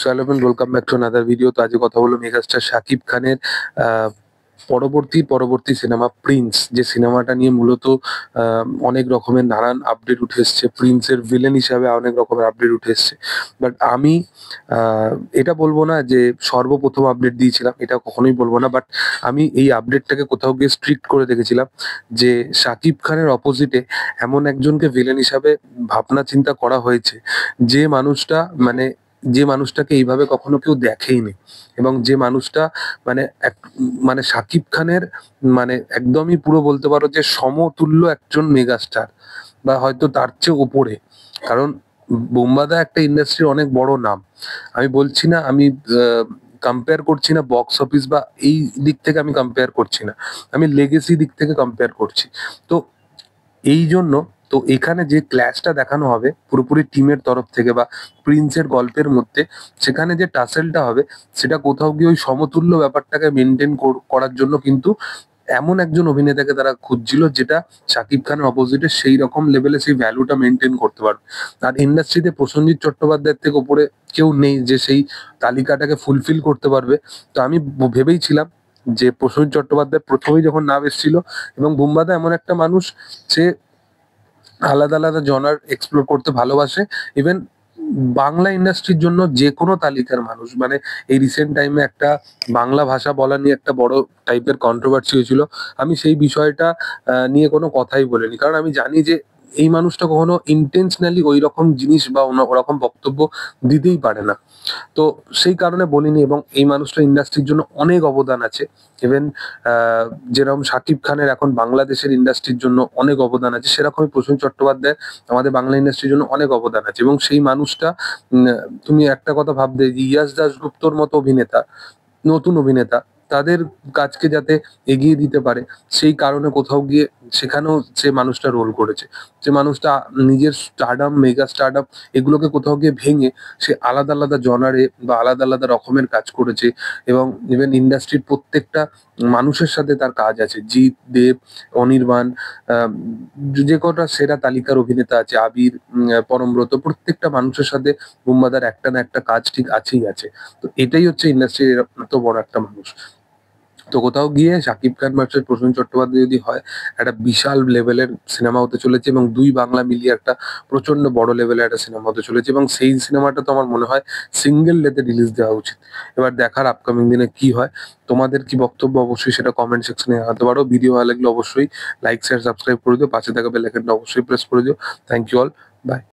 So hello and welcome back to another video. তো আজকে কথা বলবো মেগাস্টার শাকিব খানের আহ, পরবর্তী সিনেমা প্রিন্স, যে সিনেমাটা নিয়ে মূলত অনেক রকমের নানান আপডেট উঠে এসছে। প্রিন্সের ভিলেন হিসাবে অনেক রকমের আপডেট উঠে এসছে। বাট আমি আহ, এটা বলবো না যে সর্বপ্রথম আপডেট দিয়েছিলাম, এটা কখনোই বলবো না। বাট আমি এই আপডেটটাকে কোথাও গিয়ে স্ট্রিক্ট করে দেখেছিলাম যে শাকিব খানের অপোজিটে এমন একজনকে ভিলেন হিসাবে ভাবনা চিন্তা করা হয়েছে, যে মানুষটা মানে যে মানুষটাকে এইভাবে কখনো কেউ দেখেইনি, এবং যে মানুষটা মানে এক মানে শাকিব খানের মানে একদমই পুরো বলতে পারো যে সমতুল্য একজন মেগাস্টার, বা হয়তো তার চেয়ে ওপরে। কারণ বোম্বাদা একটা ইন্ডাস্ট্রির অনেক বড় নাম। আমি বলছি না, আমি কম্পেয়ার করছি না বক্স অফিস বা এই দিক থেকে আমি কম্পেয়ার করছি না, আমি লেগেসি দিক থেকে কম্পেয়ার করছি। তো এই জন্য তো এখানে যে ক্ল্যাশটা দেখানো হবে পুরোপুরি টিমের তরফ থেকে বা প্রিন্সের গল্পের মধ্যে, সেখানে যে টাসেলটা হবে সেটা কোথাও গিয়ে ওই সমতুল্য ব্যাপারটাকে মেনটেন করার জন্য কিন্তু এমন একজন অভিনেতাকে তারা খুঁজছিল, যেটা শাকিব খানের অপোজিটে সেই রকম লেভেলে সেই ভ্যালুটা মেনটেন করতে পারবে। আর ইন্ডাস্ট্রিতে প্রসেনজিৎ চট্টোপাধ্যায়ের থেকে উপরে কেউ নেই যে সেই তালিকাটাকে ফুলফিল করতে পারবে। তো আমি ভেবেই ছিলাম যে প্রসেনজিৎ চট্টোপাধ্যায় প্রথমেই যখন নাম এসেছিল, এবং বুম্বাদা এমন একটা মানুষ, সে আলাদা আলাদা জনার এক্সপ্লোর করতে ভালোবাসে। ইভেন বাংলা ইন্ডাস্ট্রির জন্য যে কোনো তালিকার মানুষ, মানে এই রিসেন্ট টাইমে একটা বাংলা ভাষা বলা নিয়ে একটা বড় টাইপের কন্ট্রোভার্সি হয়েছিল। আমি সেই বিষয়টা নিয়ে কোনো কথাই বলিনি, কারণ আমি জানি যে এই মানুষটা কখনো ইন্টেনশনালি ওই রকম জিনিস বা ওরকম বক্তব্য দিতেই পারে না। তো সেই কারণে বলিনি। এবং এই মানুষটা ইন্ডাস্ট্রির জন্য অনেক অবদান আছে। ইভেন যেরকম শাকিব খানের এখন বাংলাদেশের ইন্ডাস্ট্রির জন্য অনেক অবদান আছে, সেরকমই প্রসেনজিৎ চট্টোপাধ্যায় আমাদের বাংলা ইন্ডাস্ট্রির জন্য অনেক অবদান আছে। এবং সেই মানুষটা উম, তুমি একটা কথা ভাববে যে ইয়াশ দাশগুপ্তর মতো অভিনেতা, নতুন অভিনেতা, তাদের কাজকে যাতে এগিয়ে দিতে পারে, সেই কারণে কোথাও গিয়ে সেখানেও সে মানুষটা রোল করেছে। যে মানুষটা নিজের স্টারডাম, মেগা স্টারডাম, এগুলোকে কোথাও গিয়ে ভেঙে সে আলাদা আলাদা জনারে বা আলাদা আলাদা রকমের কাজ করেছে। এবং ইভেন ইন্ডাস্ট্রির প্রত্যেকটা মানুষের সাথে তার কাজ আছে। জিৎ, দেব, অনির্বাণ, আহ, যে কটা সেরা তালিকার অভিনেতা আছে, আবির, পরমব্রত, প্রত্যেকটা মানুষের সাথে বুম্বাদার একটা না একটা কাজ ঠিক আছেই আছে। তো এটাই হচ্ছে ইন্ডাস্ট্রির এত বড় একটা মানুষ। তো কোথাও গিয়ে শাকিব খান ভার্সেস প্রসেনজিৎ চট্টোপাধ্যায় যদি হয়, একটা বিশাল লেভেলের সিনেমা হতে চলেছে, এবং দুই বাংলা মিলিয়ে একটা প্রচন্ড বড় লেভেলের একটা সিনেমা হতে চলেছে। এবং সেই সিনেমাটা তো আমার মনে হয় সিঙ্গেল ডেতে রিলিজ দেওয়া উচিত। এবার দেখার আপকামিং দিনে কি হয়। তোমাদের কি বক্তব্য অবশ্যই সেটা কমেন্ট সেকশনে জানাতে পারো। ভিডিও ভালো লাগলে অবশ্যই লাইক শেয়ার সাবস্ক্রাইব করে দিও, পাশে থাকা বেল আইকনটা অবশ্যই প্রেস করে দিও। Thank you all, by.